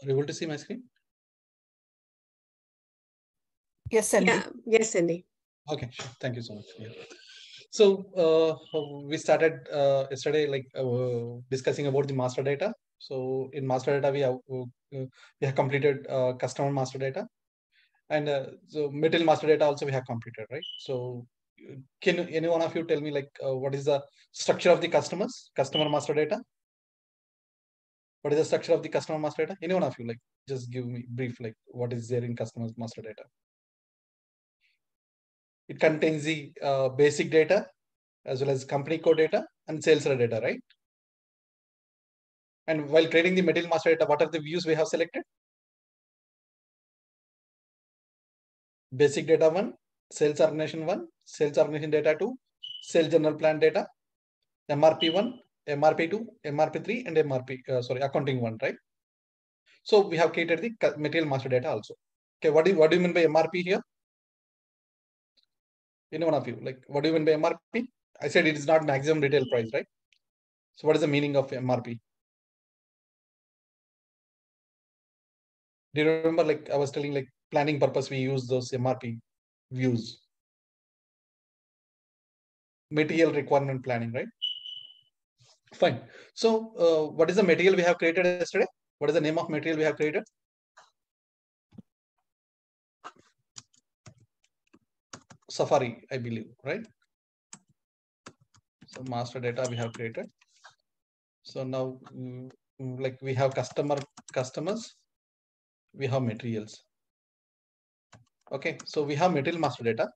Are you able to see my screen? Yes, Sandy. Yeah, yes, Sandy. Okay, sure. Thank you so much. Yeah. So we started yesterday, like discussing about the master data. So in master data, we have completed customer master data, and so material master data also we have completed, right? So can any one of you tell me like what is the structure of the customer master data? What is the structure of the customer master data? Any one of you, like, just give me brief, like what is there in customer master data? It contains the basic data as well as company code data and sales data, right? And while creating the material master data, what are the views we have selected? Basic data 1, sales organization 1, sales organization data 2, sales general plan data, MRP 1, MRP 2, MRP 3, and accounting 1, right? So we have created the material master data also. Okay, what do you mean by MRP here? Any one of you, like, what do you mean by MRP? I said it is not maximum retail price, right? So what is the meaning of MRP? Do you remember, like I was telling, like planning purpose, we use those MRP views. Material requirement planning, right? Fine. So what is the material we have created yesterday? What is the name of material we have created? Safari, I believe, right? So master data we have created. So now, like we have customers, we have materials. Okay, so we have material master data.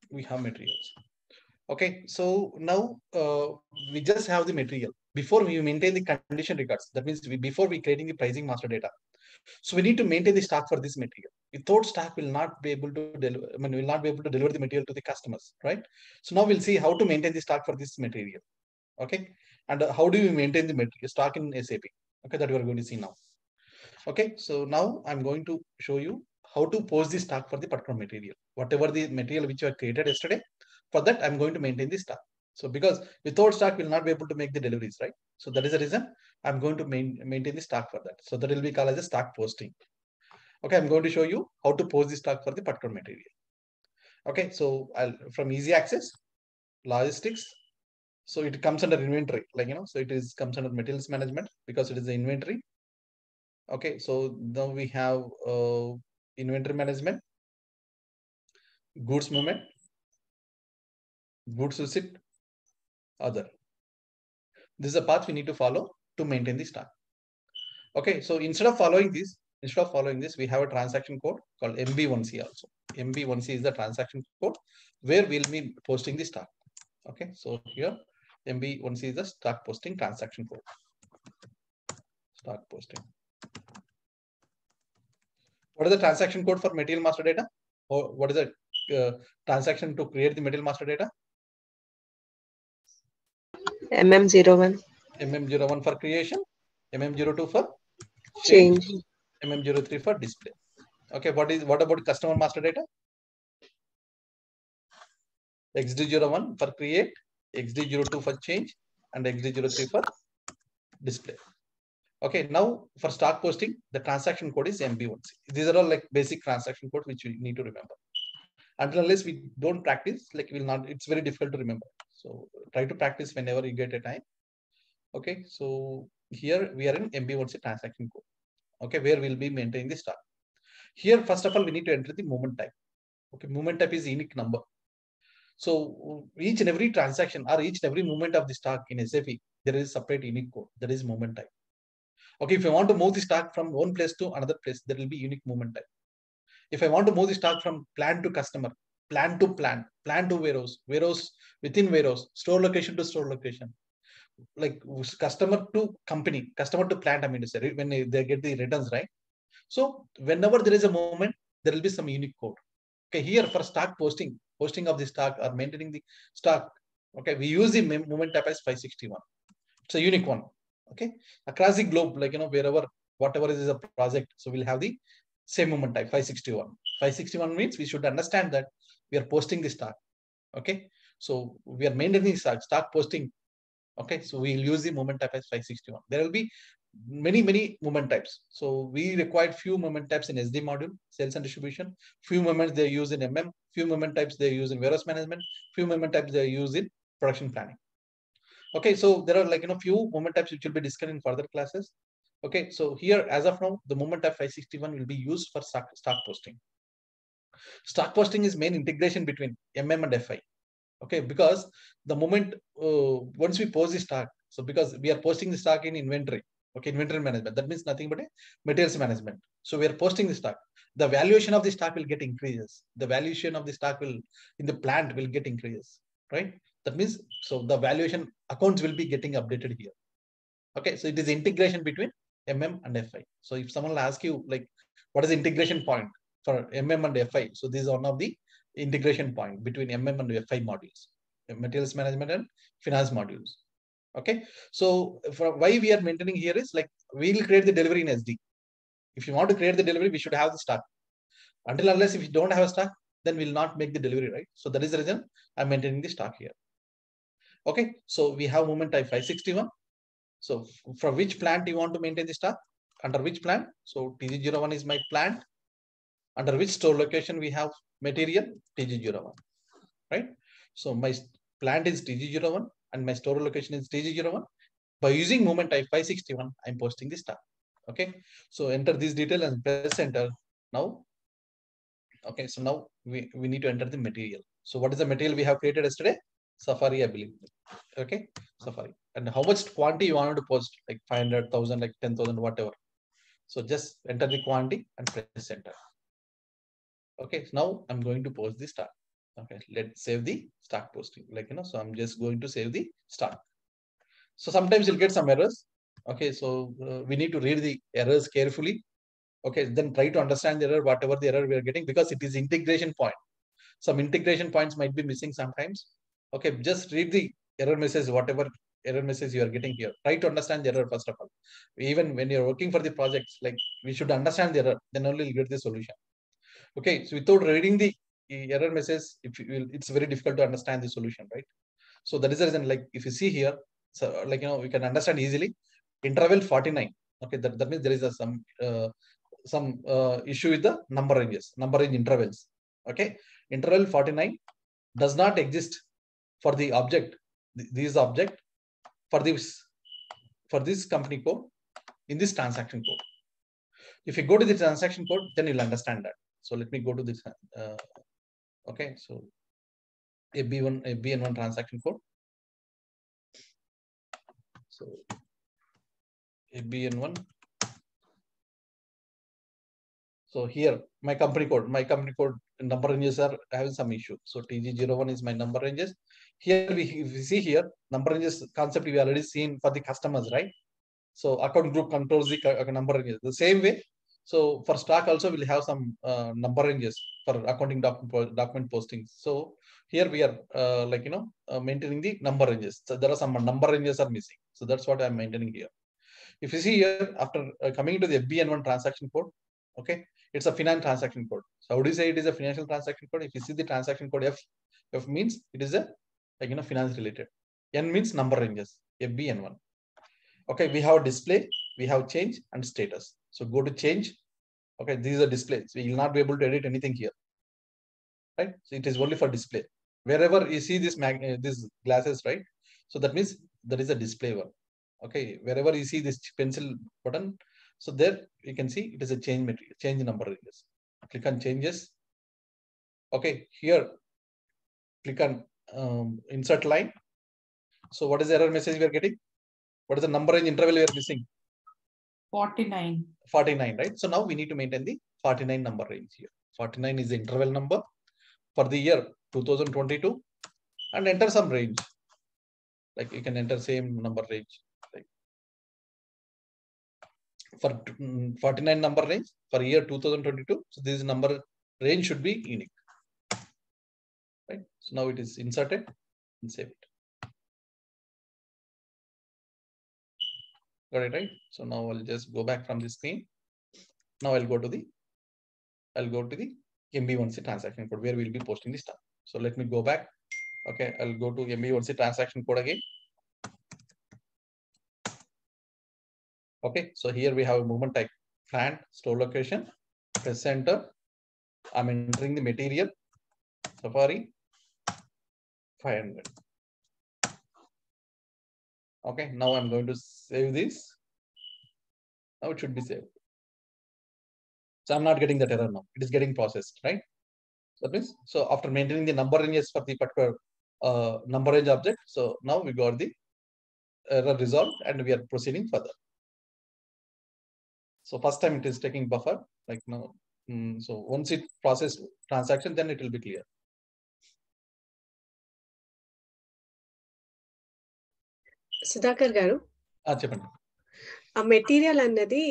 We have materials. Okay, so now we just have the material. Before we maintain the condition records, that means before we creating the pricing master data. So we need to maintain the stock for this material. Without stock, we'll not be able to deliver. I mean, we'll not be able to deliver the material to the customers, right? So now we'll see how to maintain the stock for this material. Okay, and how do we maintain the material stock in SAP? Okay, that we are going to see now. Okay, so now I'm going to show you how to post the stock for the particular material. Whatever the material which you have created yesterday, for that I'm going to maintain the stock. So because without stock, we'll not be able to make the deliveries, right? So that is the reason I'm going to maintain the stock for that. So that will be called as a stock posting. Okay, I'm going to show you how to post the stock for the particular material. Okay, so from easy access, logistics. So it comes under inventory, like, so it comes under materials management because it is the inventory. Okay, so now we have inventory management, goods movement, goods receipt, other. This is a path we need to follow to maintain the stock. Okay, so instead of following this, we have a transaction code called MB1C also. MB1C is the transaction code where we'll be posting the stock. Okay, so here MB1C is the stock posting transaction code. Stock posting. What is the transaction code for material master data? Or what is the transaction to create the material master data? MM01. MM01 for creation, MM02 for Change. MM03 for display. Okay, what about customer master data? XD01 for create, XD02 for change, and XD03 for display. Okay, now for stock posting, the transaction code is MB1C. These are all like basic transaction code which you need to remember. Until unless we don't practice, like it's very difficult to remember. So try to practice whenever you get a time. Okay, so here we are in MB1C transaction code. Okay, where we'll be maintaining the stock. Here, first of all, we need to enter the movement type. Okay, movement type is unique number. So each and every transaction or each and every movement of the stock in SAP, there is separate unique code. That is movement type. Okay, if I want to move the stock from one place to another place, there will be unique movement type. If I want to move the stock from plant to customer, plant to plant, plant to warehouse, warehouse within warehouse, store location to store location, like customer to company, customer to plant, I mean to say, when they get the returns, right? So whenever there is a movement, there will be some unique code. Okay, here for stock posting of the stock or maintaining the stock, okay, we use the movement type as 561. It's a unique one. Okay, across the globe, like, wherever, whatever is a project, so we'll have the same movement type 561. 561 means we should understand that we are posting the stock. Okay, so we are maintaining stock posting. Okay, so we'll use the movement type as 561. There will be many movement types. So we required few movement types in SD module, sales and distribution. Few movements they use in MM. Few movement types they use in warehouse management. Few movement types they use in production planning. Okay, so there are few movement types which will be discussed in further classes. Okay, so here as of now, the movement type 561 will be used for stock posting. Stock posting is main integration between MM and FI. Okay, because the moment once we post the stock, so because we are posting the stock in inventory, okay, inventory management, that means nothing but a materials management. So we are posting the stock. The valuation of the stock will get increases. The valuation of the stock will in the plant will get increases, right? That means so the valuation accounts will be getting updated here. Okay, so it is integration between MM and FI. So if someone will ask you like, what is the integration point for MM and FI? So this is one of the integration point between MM and FI modules, materials management and finance modules. Okay, so for why we are maintaining here is like we will create the delivery in SD. If you want to create the delivery, we should have the stock. Until unless if you don't have a stock, then we'll not make the delivery, right? So that is the reason I'm maintaining the stock here. Okay, so we have movement type 561. So for which plant you want to maintain the stock? Under which plant? So TG01 is my plant. Under which store location we have material? TG01, right? So my plant is TG01 and my store location is TG01. By using movement type 561, I'm posting the stock. Okay, so enter this detail and press enter. Now, okay, so now we need to enter the material. So what is the material we have created yesterday? Safari, I believe. Okay, Safari. And how much quantity you want to post, like 500,000, like 10,000, whatever. So just enter the quantity and press enter. Okay, so now I'm going to post the stock. Okay, let's save the stock posting. So I'm just going to save the stock. So sometimes you'll get some errors. Okay, so we need to read the errors carefully. Okay, then try to understand the error, whatever the error we are getting, because it is integration point. Some integration points might be missing sometimes. Okay, just read the error message, whatever error message you are getting here. Try to understand the error first of all. Even when you're working for the projects, like we should understand the error, then only you'll get the solution. Okay, so without reading the error message, it's very difficult to understand the solution, right? So that is the reason, like if you see here, so we can understand easily. Interval 49. Okay, that means there is some issue with the number ranges, number range intervals. Okay, interval 49 does not exist for the object, this object, for this company code in this transaction code. If you go to the transaction code, then you'll understand that. So let me go to this. Okay, so a BN1 transaction code. So a BN1. So here my company code number ranges are having some issue. So TG01 is my number ranges. Here we see here number ranges concept we already seen for the customers, right? So account group controls the number ranges. The same way. So for stock also we'll have some number ranges for accounting document postings. So here we are maintaining the number ranges. So there are some number ranges are missing. So that's what I'm maintaining here. If you see here, after coming to the FBN1 transaction code, okay, it's a finance transaction code. So how do you say it is a financial transaction code? If you see the transaction code F means it is a finance related. N means number ranges. FBN1. Okay, we have display, we have change and status. So go to change. Okay, these are displays. So you will not be able to edit anything here, right? So it is only for display. Wherever you see this these glasses, right? So that means there is a display one. Okay, wherever you see this pencil button, so there you can see it is a change material, change number ranges. Click on changes. Okay, here click on insert line. So what is the error message we are getting? What is the number range interval we are missing? 49. 49, right? So now we need to maintain the 49 number range here. 49 is the interval number for the year 2022 and enter some range. Like you can enter same number range. Like for 49 number range for year 2022. So this number range should be unique. Right? So now it is inserted and save it. Got it, right? So now I'll just go back from the screen. Now I'll go to the MB1C transaction code where we'll be posting the stuff. So let me go back. Okay, I'll go to MB1C transaction code again. Okay, so here we have a movement type, plant, store location, press enter. I'm entering the material, Safari, 500. Okay, now I'm going to save this. Now it should be saved. So I'm not getting that error now. It is getting processed, right? So that means, so after maintaining the number ranges for the particular number range object, so now we got the error resolved and we are proceeding further. So first time it is taking buffer, like now. So once it process transaction, then it will be clear. Sudhakar garu, చెప్పండి. a material annadi,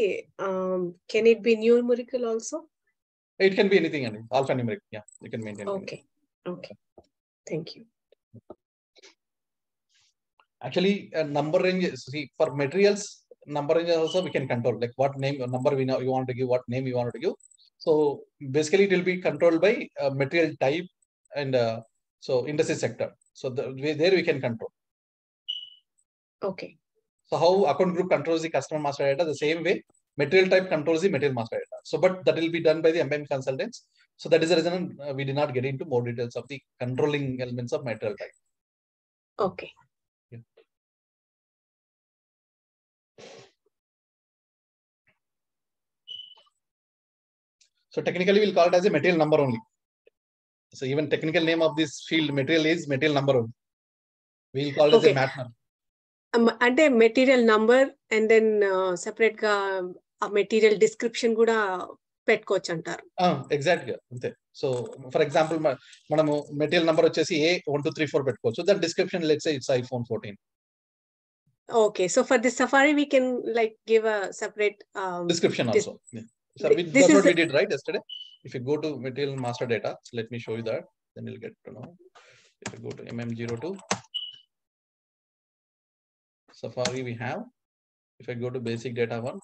can it be numerical also? It can be anything, and alphanumeric. Yeah, you can maintain. Okay. Okay. Thank you. Actually, number range, see, for materials, number range also we can control, like what name or number we know you want to give, what name you want to give. So basically, it will be controlled by material type and so indices sector. So there we can control. Okay. So how account group controls the customer master data, the same way material type controls the material master data. So, but that will be done by the MBM consultants. So that is the reason we did not get into more details of the controlling elements of material type. Okay. Yeah. So technically we'll call it as a material number only. So even technical name of this field material is material number only. We'll call it as a matter. అంటే material number and then separate గా ఆ material description కూడా పెట్టుకోవచ్చు అంటారు. ఎగ్జాక్ట్గా అంతే. So for example మనము material number వచ్చేసి A1234 పెట్టుకోవచ్చు. That description let's say it's iPhone 14. Okay, so for this Safari we can like give a separate description also. Yeah. So that's what we did right yesterday. If you go to material master data, let me show you that, then you'll get to know. If you go to MM02 Safari, we have, if I go to basic data one.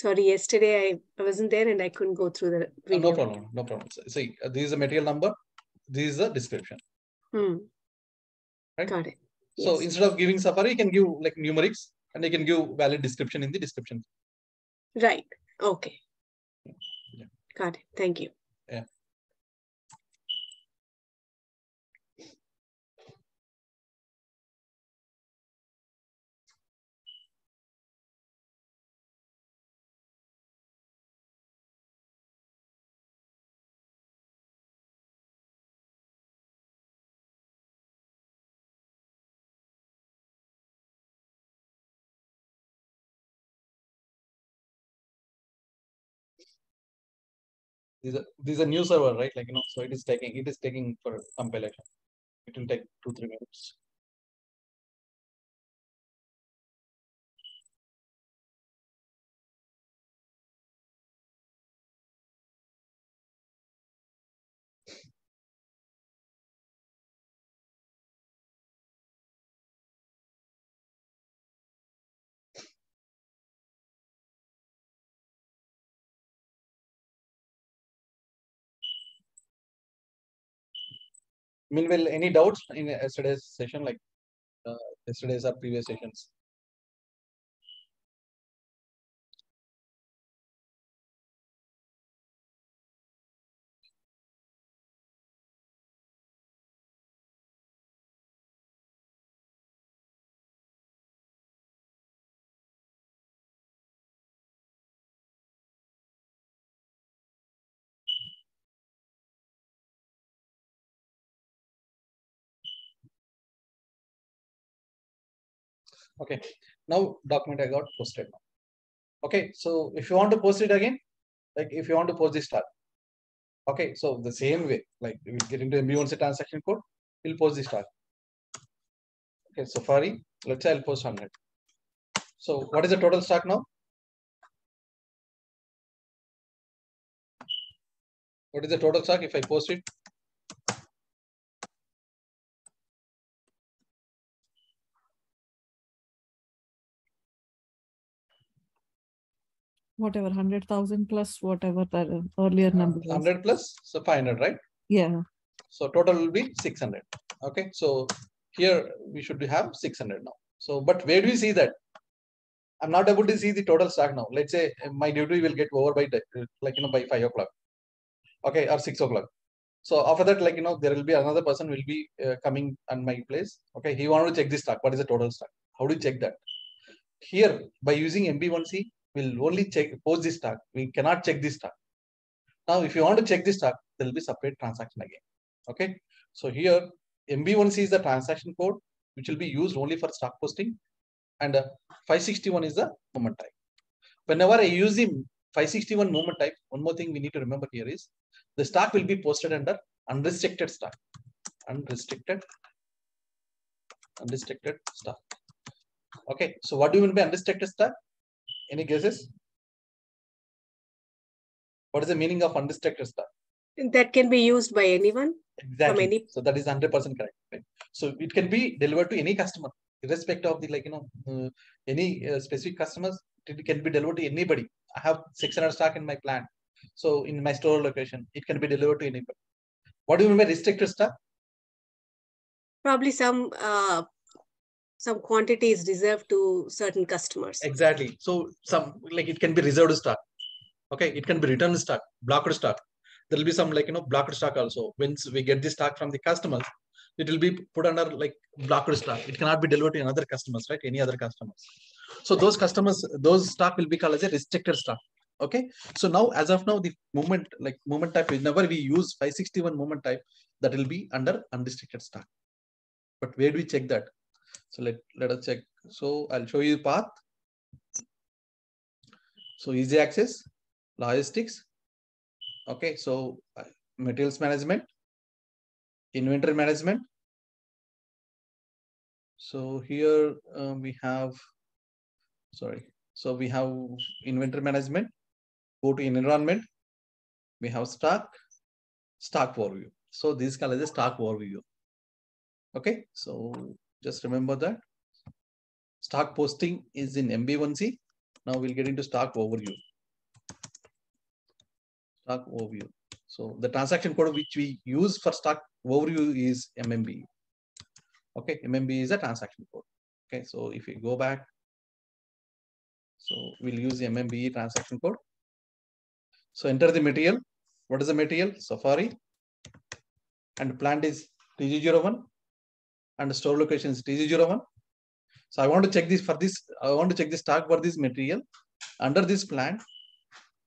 Sorry, yesterday I wasn't there and I couldn't go through the video. No problem, no problem. See, this is a material number, this is a description. Right? Got it. So yes. Instead of giving Safari, you can give like numerics and you can give valid description in the description. Right. Okay. Yeah. Got it. Thank you. Yeah. This is a new server, right? Like, so it is taking for compilation. It will take 2-3 minutes. Meanwhile, any doubts in yesterday's session, like yesterday's or previous sessions? Okay, now document I got posted now. Okay, so if you want to post it again, like if you want to post this tag, okay, so the same way, like we'll get into MB1C transaction code, we'll post this tag. Okay, Safari, let's say I'll post 100. So what is the total stock now? What is the total stock if I post it? Whatever, 100,000 plus whatever the earlier number was. 100 plus, so 500, right? Yeah. So total will be 600. Okay, so here we should have 600 now. So So, but where do you see that? I'm not able to see the total stock now. Let's say my duty will get over by by 5 o'clock. Okay, or 6 o'clock. So after that, there will be another person will be coming on my place. Okay, he wanted to check the stock. What is the total stock? How do you check that? Here, by using MB1C, we'll only post the stock. We cannot check the stock. Now, if you want to check the stock, there will be separate transaction again. Okay, so here MB1C is the transaction code which will be used only for stock posting, and 561 is the movement type. Whenever I use the 561 movement type, one more thing we need to remember here is the stock will be posted under unrestricted stock. Unrestricted stock. Okay, so what do you mean by unrestricted stock? Any guesses? What is the meaning of unrestricted stock? That can be used by anyone. Exactly. From any... So that is 100% correct. Right? So it can be delivered to any customer, irrespective of the any specific customers. It can be delivered to anybody. I have 600 stock in my plant. So in my store location, it can be delivered to anybody. What do you mean by restricted stock? Probably some quantity is reserved to certain customers. Exactly. So it can be reserved stock. Okay, it can be returned stock, blocked stock. There will be some blocked stock also. Once we get the stock from the customers, it will be put under blocked stock. It cannot be delivered to another customers, right? Any other customers. So those customers, those stock will be called as a restricted stock. Okay. So now, as of now, the movement type, whenever we use 561 movement type, that will be under unrestricted stock. But where do we check that? So let us check. So I'll show you the path. So easy access, logistics. Okay. So materials management, inventory management. So here we have, so we have inventory management, go to environment, we have stock overview. So this is called as a stock overview. Okay, so just remember that stock posting is in MB1C. Now we'll get into stock overview. Stock overview. So the transaction code which we use for stock overview is MMB. Okay, MMB is a transaction code. Okay, so if we go back, so we'll use the MMB transaction code. So enter the material. What is the material? Safari. And plant is TG01. And store location is TG01. So I want to check this for this. I want to check the stock for this material under this plant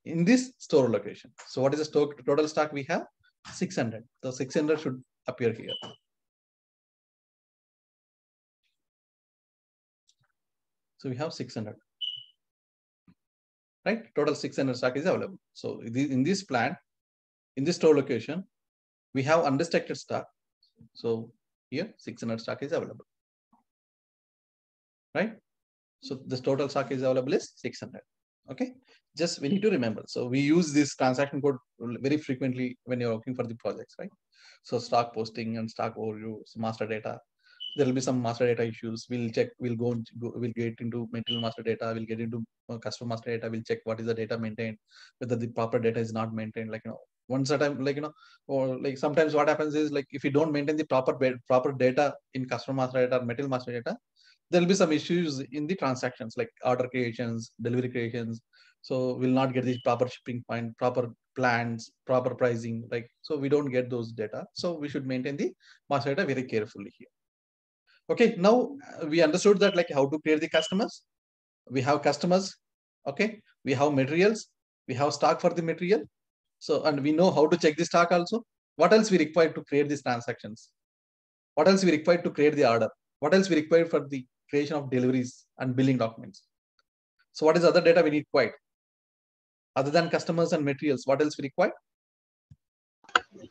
in this store location. So what is the total stock we have? 600. So 600 should appear here. So we have 600. Right? Total 600 stock is available. So in this plant, in this store location, we have unrestricted stock. So here 600 stock is available. Right? So this total stock is available is 600. Okay. Just we need to remember. So we use this transaction code very frequently when you're working for the projects, right? So stock posting and stock overview, master data. There will be some master data issues. We'll check, we'll get into material master data, we'll get into customer master data, we'll check what is the data maintained, whether the proper data is not maintained, once at a time, or sometimes what happens is if you don't maintain the proper data in customer master data or material master data, there'll be some issues in the transactions like order creations, delivery creations. So we'll not get the proper shipping point, proper plans, proper pricing, so we don't get those data. So we should maintain the master data very carefully here. Okay, now we understood that how to create the customers. We have customers, okay, we have materials, we have stock for the material. So, and we know how to check the stock also. What else we require to create these transactions? What else we require to create the order? What else we require for the creation of deliveries and billing documents? So what is other data we need quite? Other than customers and materials, what else we require?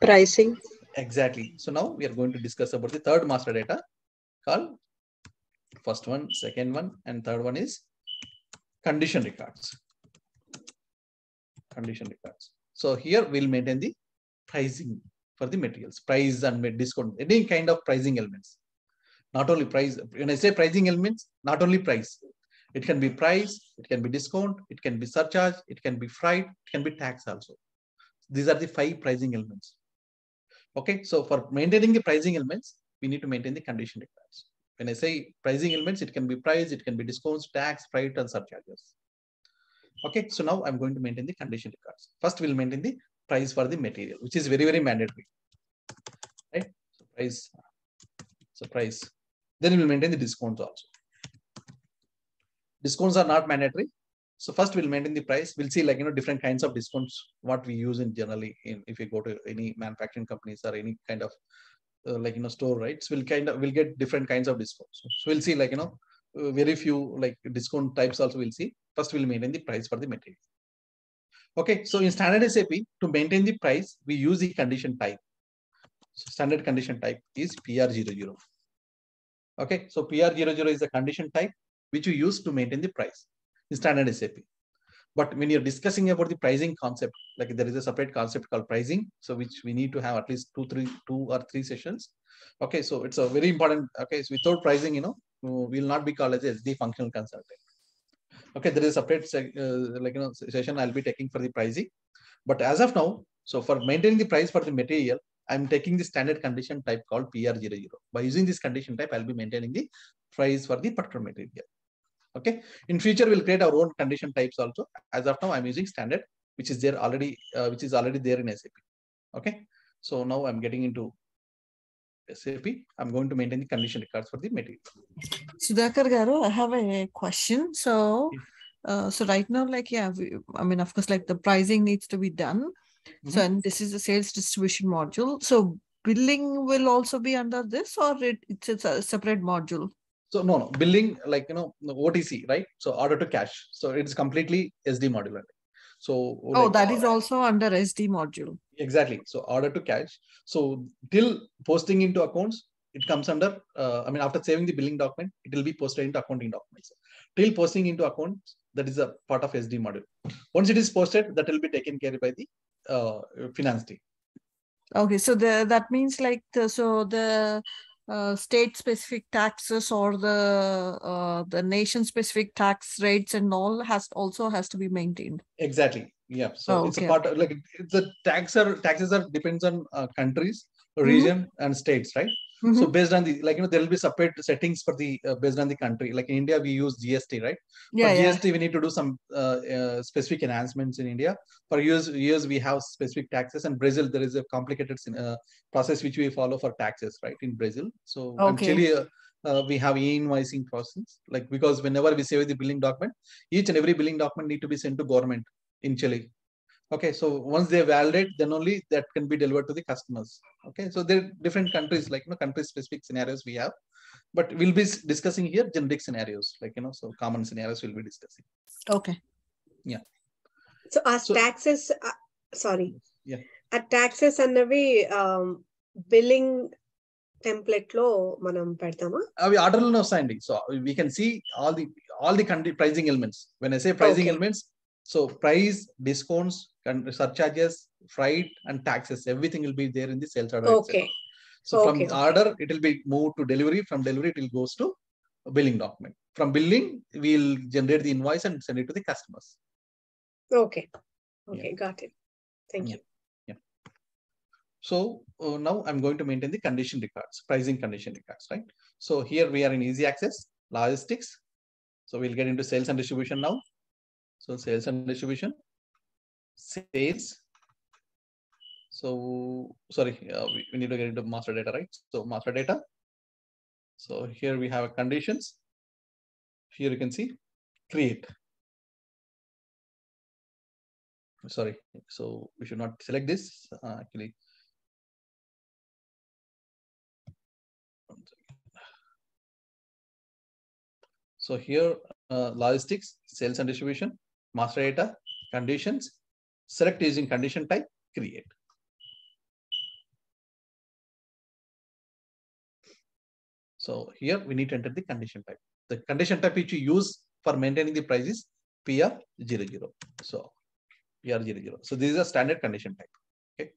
Pricing. Exactly. So now we are going to discuss about the third master data called first one, second one, and third one is condition records. Condition records. So here we'll maintain the pricing for the materials, price and discount, any kind of pricing elements. Not only price, when I say pricing elements, not only price. It can be price, it can be discount, it can be surcharge, it can be freight, it can be tax also. These are the 5 pricing elements. Okay, so for maintaining the pricing elements, we need to maintain the condition records. When I say pricing elements, it can be price, it can be discounts, tax, freight, and surcharges. Okay, so now I'm going to maintain the condition records. First, we'll maintain the price for the material, which is very, very mandatory, right? So price. Then we'll maintain the discounts also. Discounts are not mandatory. So first we'll maintain the price. We'll see different kinds of discounts, what we use in generally if you go to any manufacturing companies or any kind of store, right? So we'll get different kinds of discounts. So we'll see very few discount types also we'll see. First we'll maintain the price for the material. Okay, so in standard SAP, to maintain the price, we use the condition type. So standard condition type is PR00. Okay, so PR00 is the condition type which we use to maintain the price in standard SAP. But when you're discussing about the pricing concept, like there is a separate concept called pricing, so which we need to have at least two or three sessions. Okay, so it's a very important. Okay, so without pricing, we'll not be called as a SD functional consultant. Okay, there is a separate session I'll be taking for the pricing. But as of now, so for maintaining the price for the material, I'm taking the standard condition type called PR00. By using this condition type, I'll be maintaining the price for the particular material. Okay. In future, we'll create our own condition types also. As of now, I'm using standard, which is there already, which is already there in SAP. Okay. So now I'm getting into SAP. I'm going to maintain the condition records for the material. Sudhakar garu, I have a question. So, so right now, of course, the pricing needs to be done. So, and this is the sales distribution module. So billing will also be under this, or it's a separate module? So no, billing, OTC, right? So order to cash. So it's completely SD module. So that is also under SD module. Exactly. So order to cash. So till posting into accounts, it comes under, after saving the billing document, it will be posted into accounting documents. Till posting into accounts, that is a part of SD module. Once it is posted, that will be taken care of by the finance team. Okay. So that means the state-specific taxes or the nation-specific tax rates and all has to be maintained. Exactly. Yeah. So it's a part of the taxes are depends on countries, region, and states, right? So based on the there will be separate settings for the based on the country. Like in India, we use GST, right? For GST, we need to do some specific enhancements in India. For US, we have specific taxes, and Brazil there is a complicated process which we follow for taxes, right? In Brazil, so in Chile, we have e-invoicing process. Because whenever we save the billing document, each and every billing document need to be sent to government in Chile. Okay, so once they validate, then only that can be delivered to the customers. Okay, so there are different countries, country-specific scenarios we have, but we'll be discussing here generic scenarios, so common scenarios we'll be discussing. Okay. Yeah. So as taxes, sorry. Yeah. At taxes annవి billing template lo manam pedtama. We order lo vastayandi. So we can see all the country pricing elements. When I say pricing elements, so price, discounts, surcharges, freight, and taxes, everything will be there in the sales order. Okay. So from order, it will be moved to delivery. From delivery, it will goes to a billing document. From billing, we'll generate the invoice and send it to the customers. Okay. Okay, got it. Thank you. Yeah. So now I'm going to maintain the condition records, pricing condition records, right? So here we are in easy access, logistics. So we'll get into sales and distribution now. So sales and distribution, sales. So sorry, we need to get into master data, right? So master data. So here we have conditions. Here you can see create. Sorry, so we should not select this actually. So here logistics, sales and distribution, master data, conditions, select using condition type, create. So here we need to enter the condition type. The condition type which you use for maintaining the price is PR00. So PR00. So this is a standard condition type. Okay.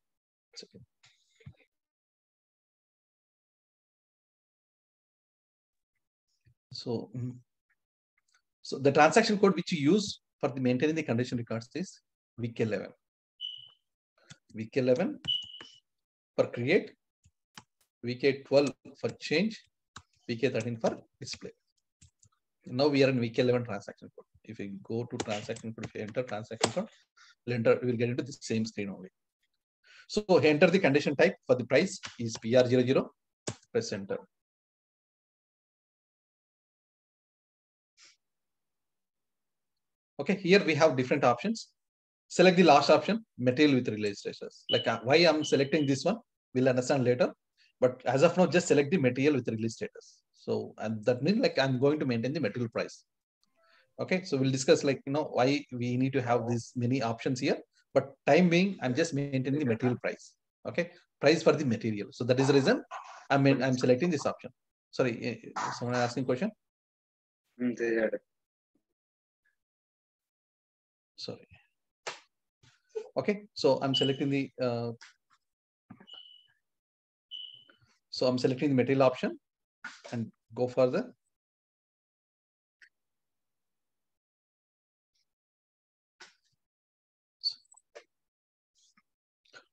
So the transaction code which you use for the maintaining the condition records is week 11. Week 11 for create, week 12 for change, VK13 for display. Now we are in VK11 transaction code. If we go to transaction code, if you enter transaction code, we will get into the same screen only. So enter the condition type for the price is PR00, press enter. Okay, here we have different options. Select the last option, material with release status. Like why I'm selecting this one, we'll understand later. But as of now, just select the material with release status. So, and that means like I'm going to maintain the material price. Okay, so we'll discuss like, why we need to have these many options here. But time being, I'm just maintaining the material price. Okay, price for the material. So that is the reason I'm selecting this option. Sorry, someone asking question? Sorry. Okay, so I'm selecting the material option and go further.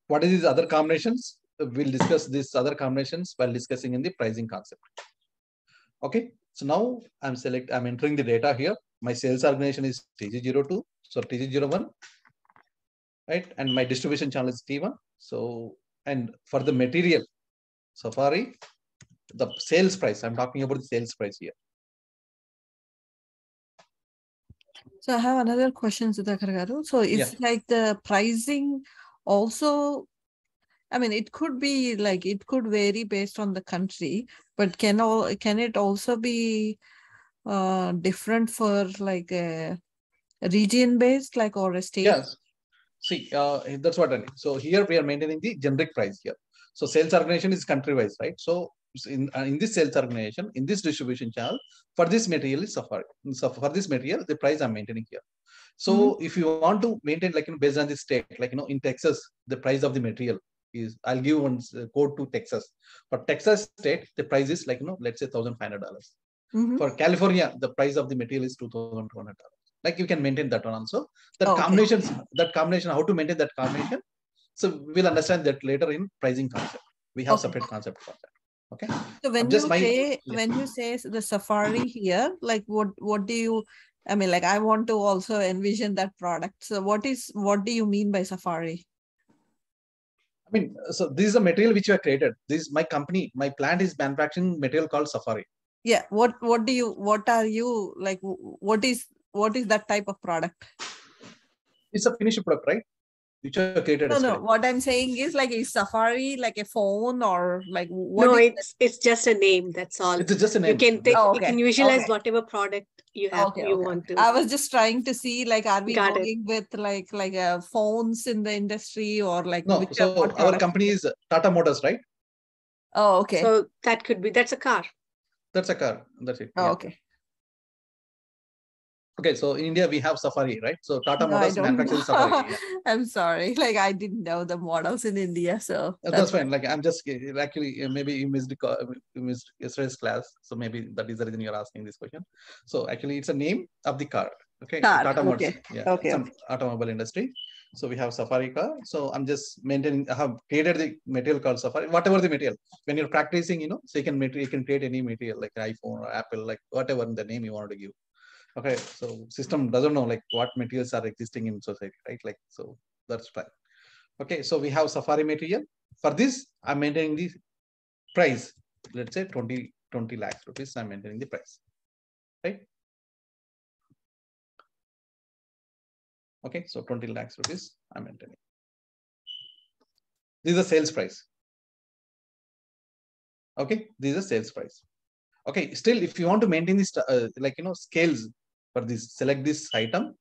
What is these other combinations? We'll discuss these other combinations while discussing in the pricing concept. Okay, so now I'm entering the data here. My sales organization is TG02, so TG01, right? And my distribution channel is T1. So, and for the material, Safari, the sales price, I'm talking about the sales price here. So I have another question, Sudhakar garu. So it's like the pricing also, I mean, it could be like, it could vary based on the country, but can it also be different for like a region based, like, or a state? Yes. See, that's what I mean. So here we are maintaining the generic price here. So sales organization is country wise, right? So in this sales organization, in this distribution channel, for this material is Safari. So for this material, the price I'm maintaining here. So if you want to maintain like based on the state, like in Texas, the price of the material is, I'll give one code to Texas. For Texas state, the price is like let's say $1,500. For California, the price of the material is $2,200. Like you can maintain that one also. That combination, how to maintain that combination. So we'll understand that later in pricing concept. We have separate concept for that. Okay. So when you say the Safari here, like what do you, I mean, like I want to also envision that product. So what do you mean by Safari? I mean, so this is a material which you have created. This is my company, my plant is manufacturing material called Safari. Yeah. What are you like? What is that type of product? It's a finished product, right? Which you have created. No. What I'm saying is like, is Safari like a phone or like what? No, it's just a name. That's all. It's just a name. You can take, you can visualize whatever product you have. Want to. I was just trying to see like, are we going with like phones in the industry or like? No. So our company is Tata Motors, right? Oh, okay. So that could be, that's a car. That's a car. That's it. Oh, okay. Okay, so in India we have Safari, right? So Tata Motors manufactures Safari. Yeah. I'm sorry, like I didn't know the models in India, so that's fine. Like I'm just actually maybe you missed yesterday's class, so maybe that is the reason you're asking this question. So actually, it's a name of the car. Okay, Tata Motors. Yeah, it's an automobile industry. So we have Safari car. So I'm just maintaining. I have created the material called Safari. Whatever the material, when you're practicing, so you can create any material like iPhone or Apple, like whatever the name you want to give. Okay, so system doesn't know like what materials are existing in society, right? Like, so that's fine. Okay, so we have Safari material. For this, I'm maintaining the price. Let's say 20 lakhs rupees. I'm maintaining the price, right? Okay, so 20 lakhs rupees I'm maintaining. This is a sales price. Okay, this is a sales price. Okay, still, if you want to maintain this, scales for this, select this item.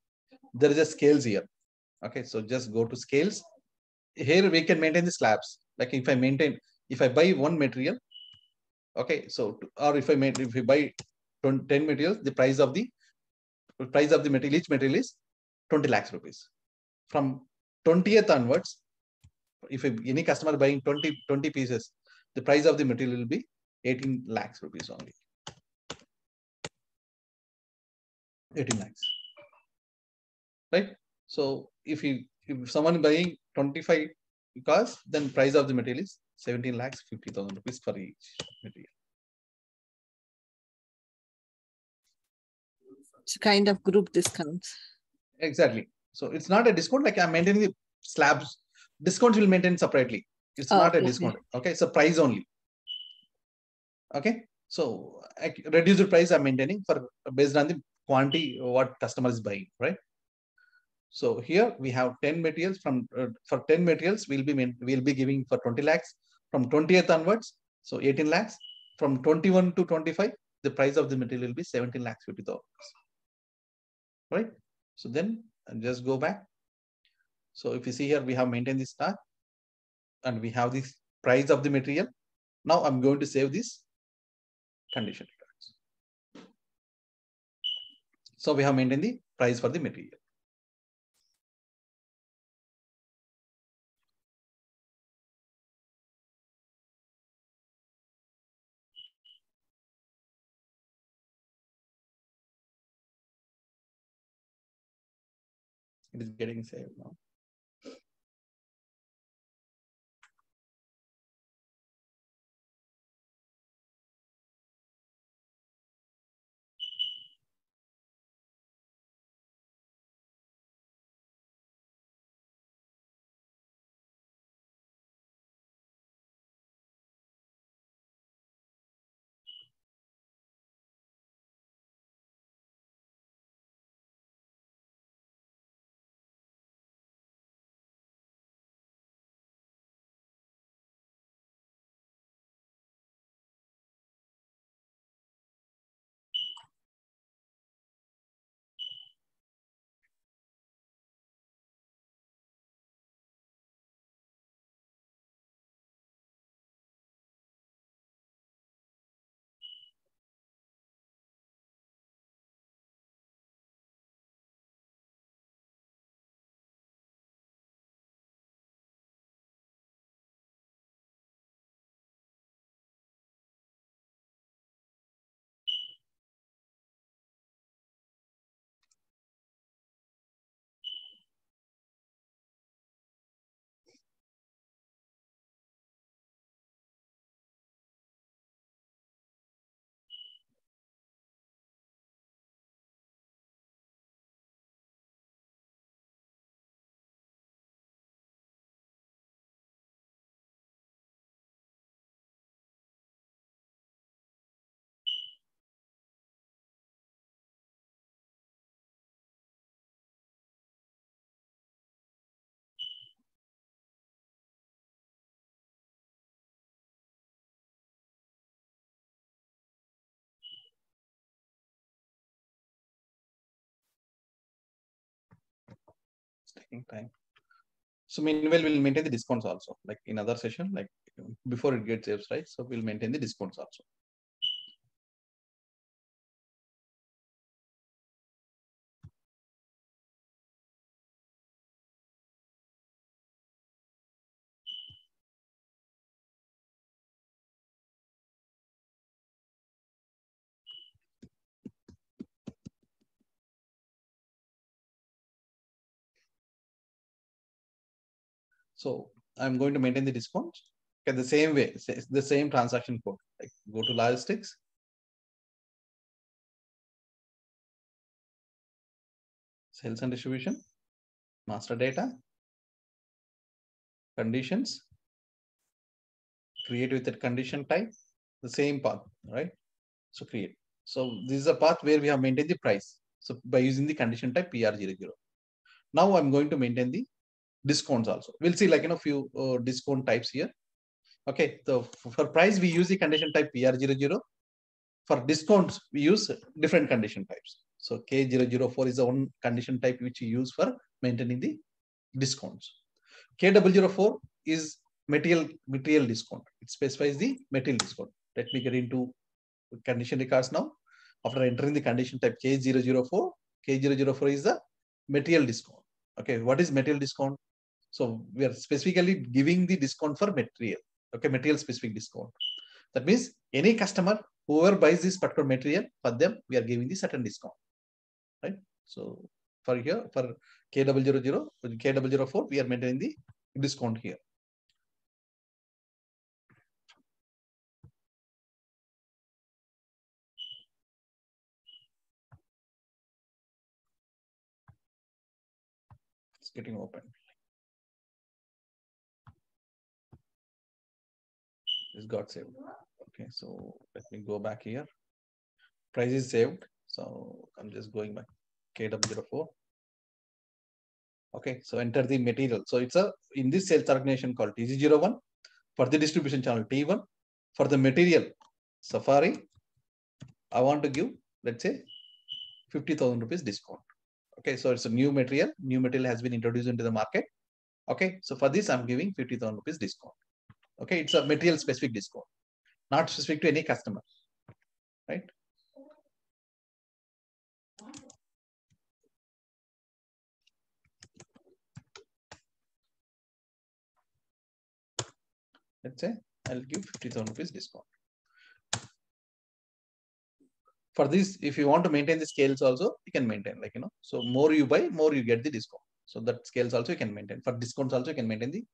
There is a scales here. Okay, so just go to scales. Here we can maintain the slabs. Like if I buy one material, okay, so or if we buy 10 materials, the price of the material, each material is 20 lakhs rupees. From 20th onwards, if any customer buying 20 pieces, the price of the material will be 18 lakhs rupees only. 18 lakhs, right? So if someone buying 25 cars, then price of the material is 17 lakhs 50,000 rupees for each material. It's kind of group discounts. Exactly. So it's not a discount, like I'm maintaining the slabs. Discounts will maintain separately. It's not a discount. Okay. It's a price only. Okay. So reduced price I'm maintaining for based on the quantity what customer is buying, right? So here we have 10 materials from for 10 materials we'll be giving for 20 lakhs from 20th onwards. So 18 lakhs from 21 to 25. The price of the material will be 17 lakhs 50,000. Right. So then just go back. So if you see here, we have maintained the stock and we have this price of the material. Now I'm going to save this condition. So we have maintained the price for the material. It is getting saved now. It's taking time. So meanwhile, we'll maintain the discounts also, like in other session, like before it gets saved, right? So we'll maintain the discounts also. So I'm going to maintain the discounts. Okay, the same way, the same transaction code. Like go to logistics. Sales and distribution, master data, conditions, create with that condition type, the same path, right? So create. So this is a path where we have maintained the price. So by using the condition type PR00. Now I'm going to maintain the discounts also. We'll see like, few discount types here. Okay, so for price, we use the condition type PR00. For discounts, we use different condition types. So K004 is the one condition type which we use for maintaining the discounts. K004 is material discount. It specifies the material discount. Let me get into condition records now. After entering the condition type K004, K004 is the material discount. Okay, what is material discount? So we are specifically giving the discount for material. Okay, material specific discount. That means any customer, whoever buys this particular material, for them, we are giving the certain discount. Right? So for here, for K000, K004, we are maintaining the discount here. It's getting open. This got saved. Okay, so let me go back here. Price is saved. So I'm just going back. KW04. Okay, so enter the material. So it's in this sales organization called TG01. For the distribution channel T1. For the material Safari, I want to give, let's say, 50,000 rupees discount. Okay, so it's a new material. New material has been introduced into the market. Okay, so for this, I'm giving 50,000 rupees discount. Okay, it's a material specific discount, not specific to any customer, right? Let's say I'll give 50,000 rupees discount. For this, if you want to maintain the scales also, you can maintain, like, you know, so more you buy, more you get the discount. So that scales also you can maintain. For discounts also you can maintain the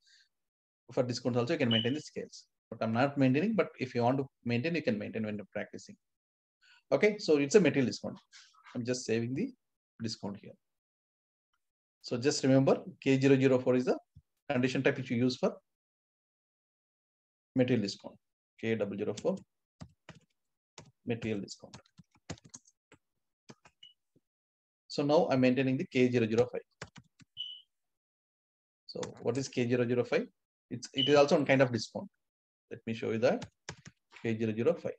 scales. But I'm not maintaining, but if you want to maintain, you can maintain when you're practicing. Okay, so it's a material discount. I'm just saving the discount here. So just remember K004 is the condition type which you use for material discount. K004 material discount. So now I'm maintaining the K005. So what is K005? It is also one kind of discount. Let me show you that. K005.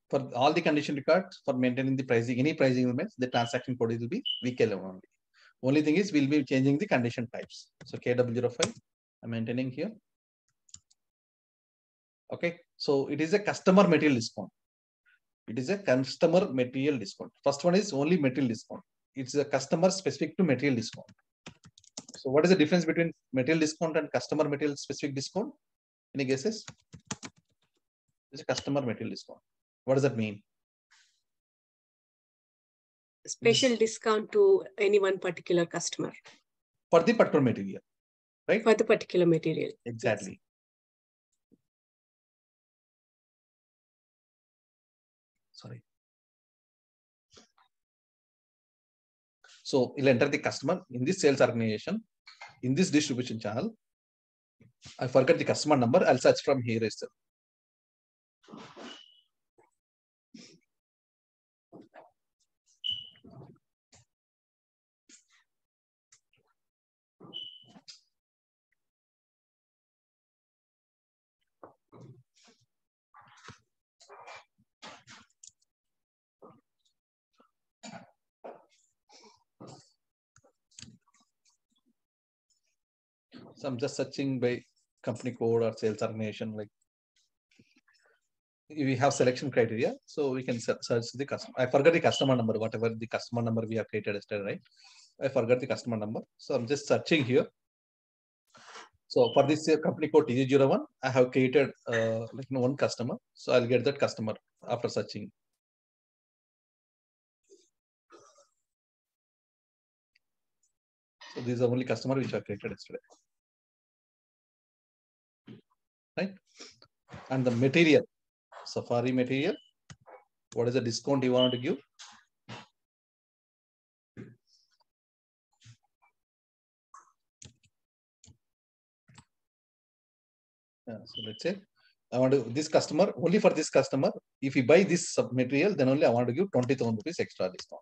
For all the condition records for maintaining the pricing, any pricing elements, the transaction code will be VK11 only. Only thing is we'll be changing the condition types. So KW05, I'm maintaining here. Okay, so it is a customer material discount. It is a customer material discount. First one is only material discount. It's a customer specific to material discount. So what is the difference between material discount and customer material specific discount? Any guesses? It's a customer material discount. What does that mean? Special discount to any one particular customer. For the particular material, right? For the particular material. Exactly. Yes. Sorry. So you'll enter the customer in this sales organization, in this distribution channel. I forgot the customer number. I'll search from here itself. So I'm just searching by company code or sales organization. Like we have selection criteria, so we can search the customer. I forgot the customer number, whatever the customer number we have created yesterday, right? I forgot the customer number, so I'm just searching here. So for this company code TG01, I have created one customer, so I'll get that customer after searching. So these are only customer which I created yesterday. Right? And the material, Safari material, what is the discount you want to give? So let's say I want to this customer, only for this customer, if you buy this material, then only I want to give 20,000 rupees extra discount.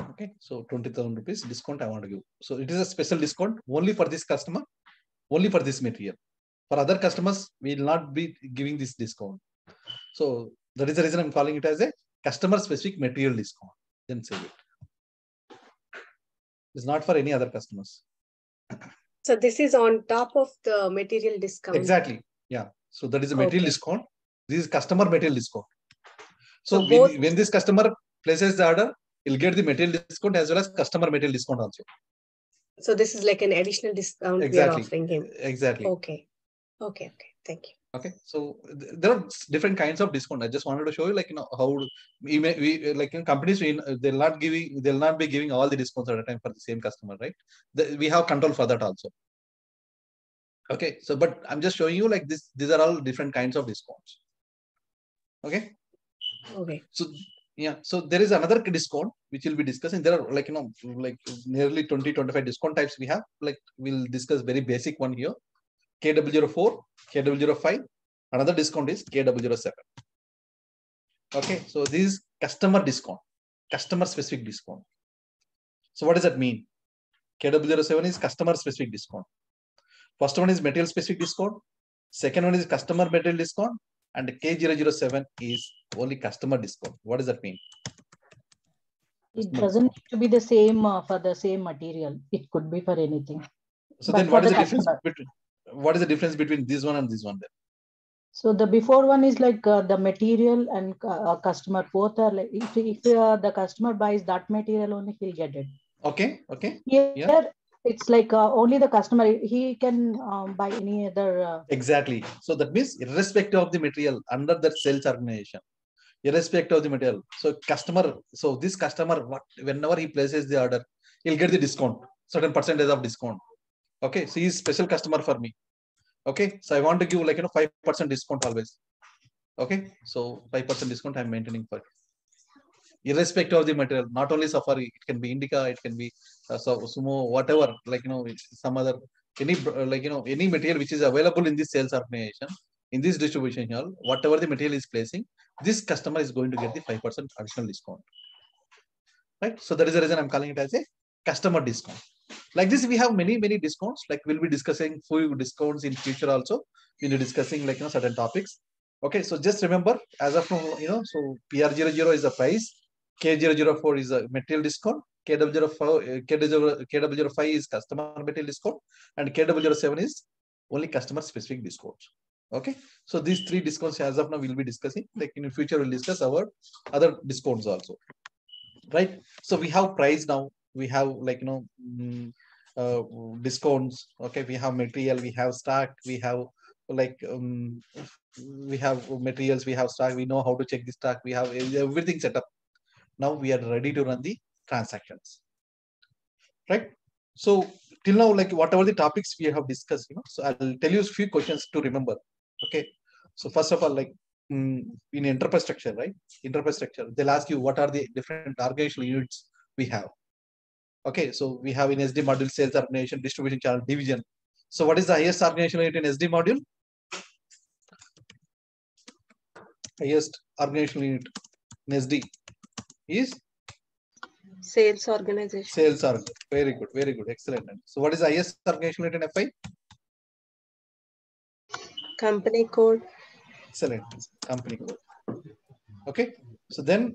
Okay, so 20,000 rupees discount I want to give. So it is a special discount only for this customer, only for this material. For other customers, we will not be giving this discount. So that is the reason I'm calling it as a customer specific material discount. Then save it. It's not for any other customers. So this is on top of the material discount. Exactly. Yeah. So that is a material discount. This is customer material discount. So when this customer places the order, he'll get the material discount as well as customer material discount also. So this is like an additional discount we are offering him. Exactly. Okay. Thank you. Okay, so there are different kinds of discount. I just wanted to show you, like, how like in companies, they'll not be giving all the discounts at a time for the same customer, right? We have control for that also. Okay, so but I'm just showing you like this. These are all different kinds of discounts. Okay. So yeah, so there is another discount which we'll be discussing. There are like like nearly 20-25 discount types we have. Like we'll discuss very basic one here. KW04, KW05. Another discount is KW07. Okay, so this is customer discount, customer specific discount. So what does that mean? KW07 is customer specific discount. First one is material specific discount. Second one is customer material discount. And K007 is only customer discount. What does that mean? It doesn't need to be the same for the same material. It could be for anything. So then what is the difference between this one and this one then? So the before one is like the material and customer both are like, if the customer buys that material only, he'll get it. Okay. Here it's like only the customer, he can buy any other. Exactly. So that means irrespective of the material under that sales organization, irrespective of the material. So this customer, whenever he places the order, he'll get the discount, certain percentage of discount. Okay. So he's special customer for me. Okay. So I want to give like 5% discount always. Okay. So 5% discount I'm maintaining for you. Irrespective of the material, not only Safari, it can be Indica, it can be Sumo, whatever, like some other any material which is available in this sales organization, in this distribution hall, whatever the material is placing, this customer is going to get the 5% additional discount. Right? So that is the reason I'm calling it as a customer discount. Like this, we have many discounts. Like we'll be discussing few discounts in future also. We'll be discussing like certain topics. Okay, so just remember, as of now, so PR00 is the price, K004 is a material discount, KW05 is customer material discount, and KW07 is only customer specific discounts. Okay, so these three discounts as of now we'll be discussing. Like in the future, we'll discuss our other discounts also. Right? So we have price now. We have like discounts. Okay, we have material, we have stock, we have like we have materials, we have stock, we know how to check the stock, we have everything set up. Now we are ready to run the transactions. Right? So till now, like whatever the topics we have discussed, so I'll tell you a few questions to remember. Okay. So first of all, like in enterprise structure, right? Enterprise structure, they'll ask you what are the different organizational units we have. Okay, so we have in SD module sales organization, distribution channel, division. So what is the highest organizational unit in SD module? Highest organizational unit in SD is sales organization. Sales org. Very good, excellent. So what is the highest organizational unit in FI? Company code. Excellent, company code. Okay, so then,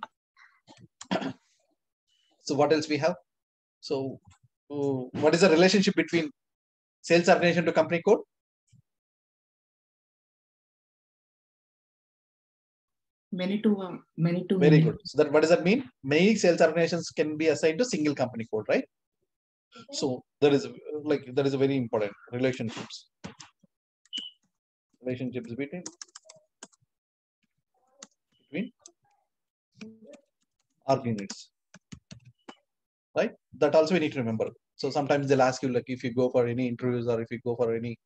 so what else we have? So what is the relationship between sales organization to company code? Many to Very good. So that what does that mean? Many sales organizations can be assigned to single company code, right? So that is a very important relationships between org units, right? That also we need to remember. So sometimes they'll ask you like if you go for any interviews or if you go for any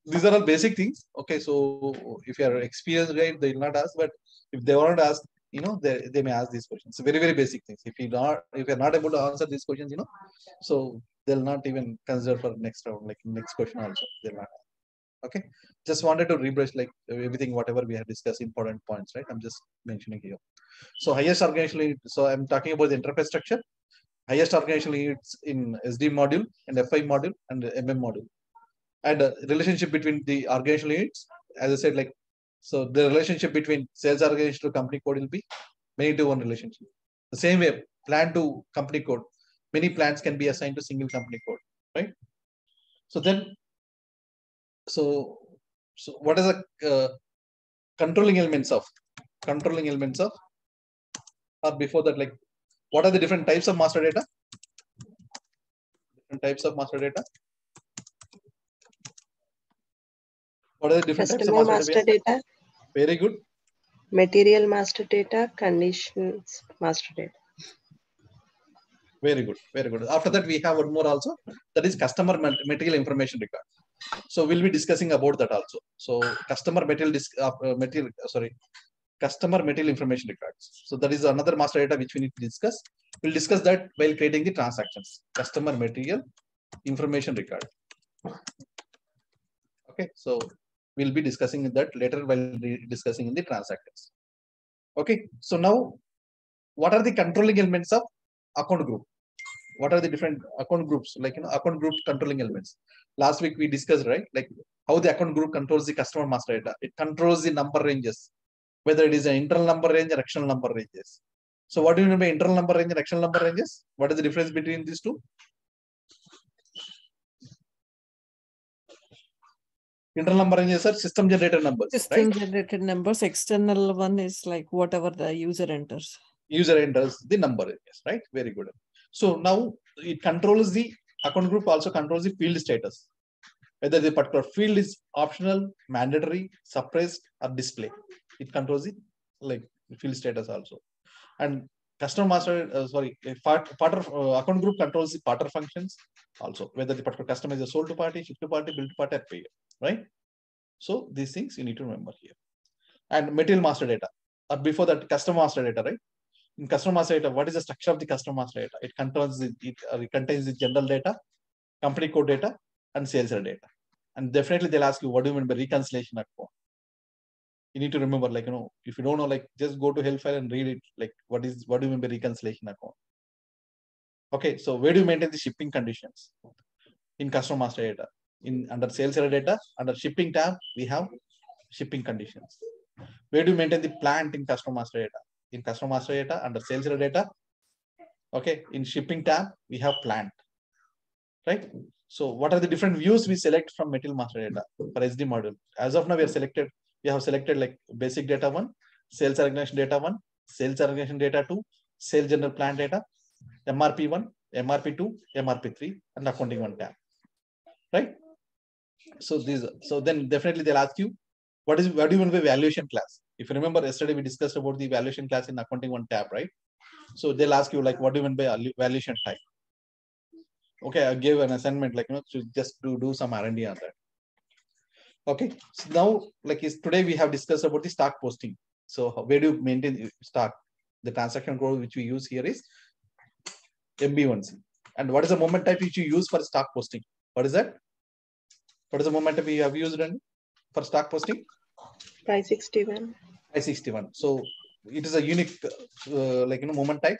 these are all basic things. Okay, so if you are experienced guy, they will not ask, but if they want to ask, they may ask these questions. So very basic things. If you're not able to answer these questions, so they'll not even consider for next round, like next question also they'll not. Okay, just wanted to rebrush like everything whatever we have discussed, important points, right? I'm just mentioning here. So highest organizational unit, so I'm talking about the enterprise structure. Highest organizational units in SD module and FI module and MM module. And relationship between the organizational units, as I said, like, so the relationship between sales organization to company code will be many to one relationship. The same way, plan to company code, many plans can be assigned to single company code, right? So then, so what are the controlling elements of or before that, like what are the different types of master data? Different types of master data. What are the different types of Customer master master data, Very good. material master data, conditions master data. Very good. Very good. After that, we have one more also. That is customer material information record. So we'll be discussing about that also. So customer material customer material information records. So that is another master data which we need to discuss. We'll discuss that while creating the transactions. Customer material information record. Okay. So we'll be discussing that later while discussing in the transactions. Okay. So now, what are the controlling elements of account group? What are the different account groups, like, account group controlling elements? Last week we discussed, right? Like how the account group controls the customer master data. It controls the number ranges, whether it is an internal number range or external number ranges. So what do you mean by internal number range and external number ranges? What is the difference between these two? Internal number ranges are system generated numbers, System right? generated numbers. External one is like whatever the user enters. User enters the number ranges, right? Very good. So now it controls the account group, also controls the field status, whether the particular field is optional, mandatory, suppressed, or display. It controls the field status also. And customer master, part of account group controls the partner functions also, whether the particular customer is a sold to party, ship to party, bill to party, or payer, right? So these things you need to remember here. And material master data, or before that, customer master data, right? In customer master data, what is the structure of the customer master data? It contains the general data, company code data, and sales data. And definitely they'll ask you, what do you mean by reconciliation account? You need to remember, if you don't know, just go to Hellfire and read it. What do you mean by reconciliation account? Okay, so where do you maintain the shipping conditions? In customer master data. Under sales data, under shipping tab, we have shipping conditions. Where do you maintain the plant in customer master data? In customer master data, under sales data, okay, in shipping tab, we have plant, right? So what are the different views we select from material master data for SD module? As of now, we have selected like basic data 1, sales organization data 1, sales organization data 2, sales general plant data, MRP 1, MRP 2, MRP 3, and accounting 1 tab, right? So then definitely they'll ask you, what do you mean by valuation class? If you remember, yesterday we discussed about the valuation class in accounting 1 tab, right? So they'll ask you, what do you mean by valuation type? Okay, I gave an assignment, to just do some R&D on that. Okay, so now, today we have discussed about the stock posting. So where do you maintain stock? The transaction code which we use here is MB1C. And what is the moment type which you use for stock posting? What is that? What is the moment type you have used for stock posting? 561. 561. So it is a unique, moment type.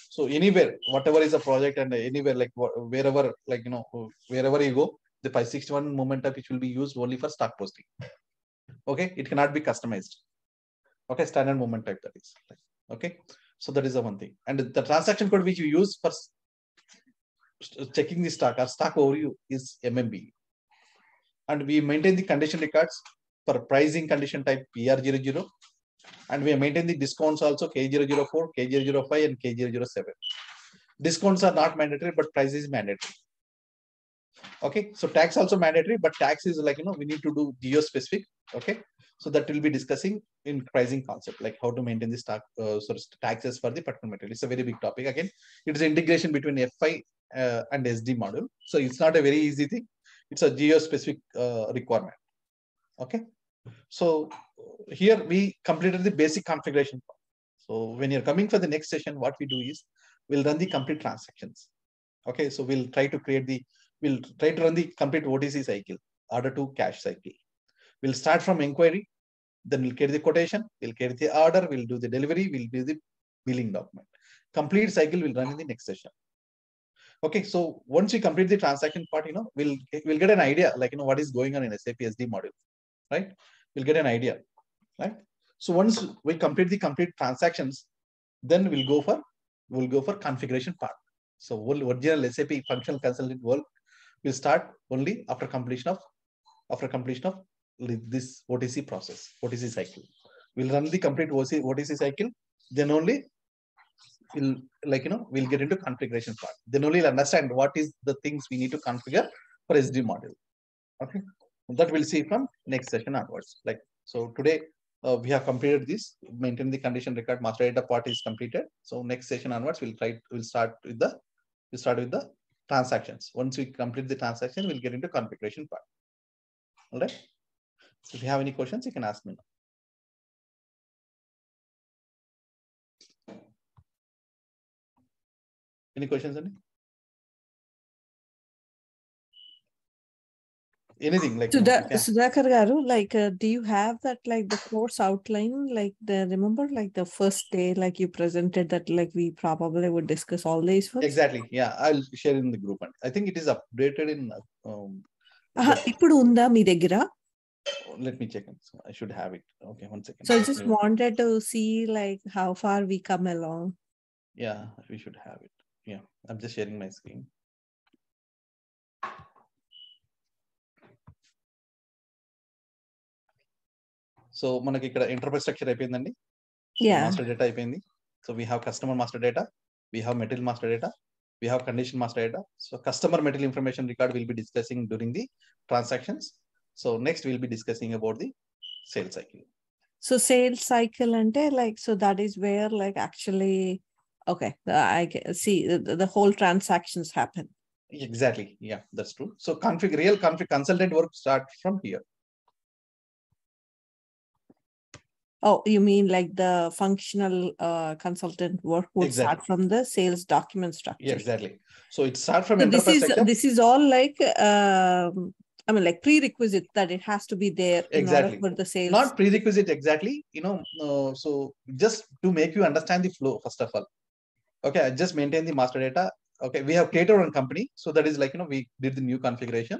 So anywhere, whatever is a project, and anywhere, wherever, wherever you go, the 561 moment type which will be used only for stock posting. Okay, it cannot be customized. Okay, standard moment type, that is. Okay, so that is the one thing. And the transaction code which you use for checking the stock or stock overview is MMB. And we maintain the condition records for pricing condition type PR00. And we maintain the discounts also K004, K005, and K007. Discounts are not mandatory, but price is mandatory. Okay, so tax also mandatory, but tax is we need to do geo-specific. Okay, so that we'll be discussing in pricing concept, like how to maintain the stock taxes for the particular material. It's a very big topic. Again, it is integration between FI and SD module. So it's not a very easy thing. It's a geo-specific requirement. Okay, so here we completed the basic configuration. So when you're coming for the next session, what we do is we'll run the complete transactions. Okay, so we'll try to run the complete OTC cycle, order to cash cycle. We'll start from inquiry, then we'll carry the quotation, we'll carry the order, we'll do the delivery, we'll do the billing document. Complete cycle will run in the next session. Okay, so once we complete the transaction part, we'll get an idea, what is going on in SAP SD module, right? We'll get an idea, right? So once we complete the complete transactions, then we'll go for configuration part. So original SAP functional consultant work will start only after completion of this OTC process, OTC cycle. We'll run the complete OTC cycle, then only we'll we'll get into configuration part. Then only we'll understand what is the things we need to configure for SD module. Okay, that we'll see from next session onwards. Like, so today we have completed this, maintain the condition record, master data part is completed. So next session onwards, we'll start with the transactions. Once we complete the transaction, we'll get into configuration part. All right. So if you have any questions, you can ask me now. Any questions, Andy? Anything like Sudhakar garu, like do you have that, like the course outline, like remember like the first day, like you presented that, like we probably would discuss all these first? Exactly, yeah, I'll share in the group. And I think it is updated in ఇప్పుడు ఉందా మీ దగ్గర? Let me check. I should have it. Okay, 1 second. So I just wanted to see like how far we come along. Yeah, we should have it. Yeah, I'm just sharing my screen. So మనకి ఇక్కడ enterprise structure అయిపోయిందండి. Yeah. Master data అయిపోయింది. So we have customer master data, we have material master data, we have condition master data. So customer material information record we'll be discussing during the transactions. So next we'll be discussing about the sales cycle. So sales cycle ante like, so that is where like actually, okay, I see the whole transactions happen. Exactly, yeah, that's true. So real config consultant work start from here. Oh, you mean like the functional consultant work would start from the sales document structure? Yeah, exactly. So it starts from so enterprise structure. This is all like, I mean, like prerequisite that it has to be there in order for the sales. Not prerequisite exactly, so just to make you understand the flow, first of all. Okay, I just maintain the master data. Okay, we have created one company. So that is like, we did the new configuration.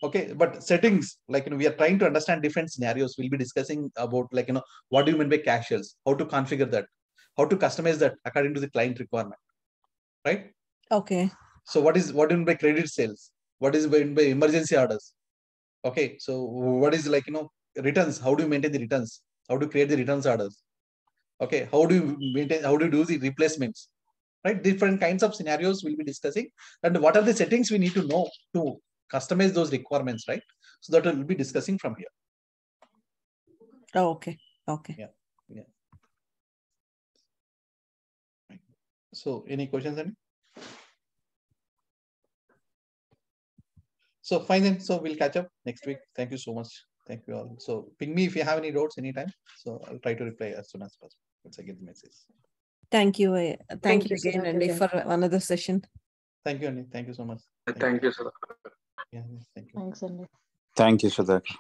Okay, but settings, like, we are trying to understand different scenarios. We'll be discussing about like, what do you mean by casuals, how to configure that, how to customize that according to the client requirement, right? Okay. So what do you mean by credit sales? What is meant by emergency orders? Okay, so what is like, returns? How do you maintain the returns? How to create the returns orders? Okay, how do you do the replacements? Right, different kinds of scenarios we'll be discussing, and what are the settings we need to know to customize those requirements, right? So that we'll be discussing from here. Oh, okay. Yeah. Right. So any questions, Andy? So fine then, so we'll catch up next week. Thank you so much. Thank you all. So ping me if you have any doubts anytime. So I'll try to reply as soon as possible once I get the message. Thank you. Thank you again, Sudhakar, Andy, for another session. Thank you, Andy. Thank you so much. Thank you, Sudhakar. Yeah, thank you. Thanks, Andy. Thank you, Sudhakar.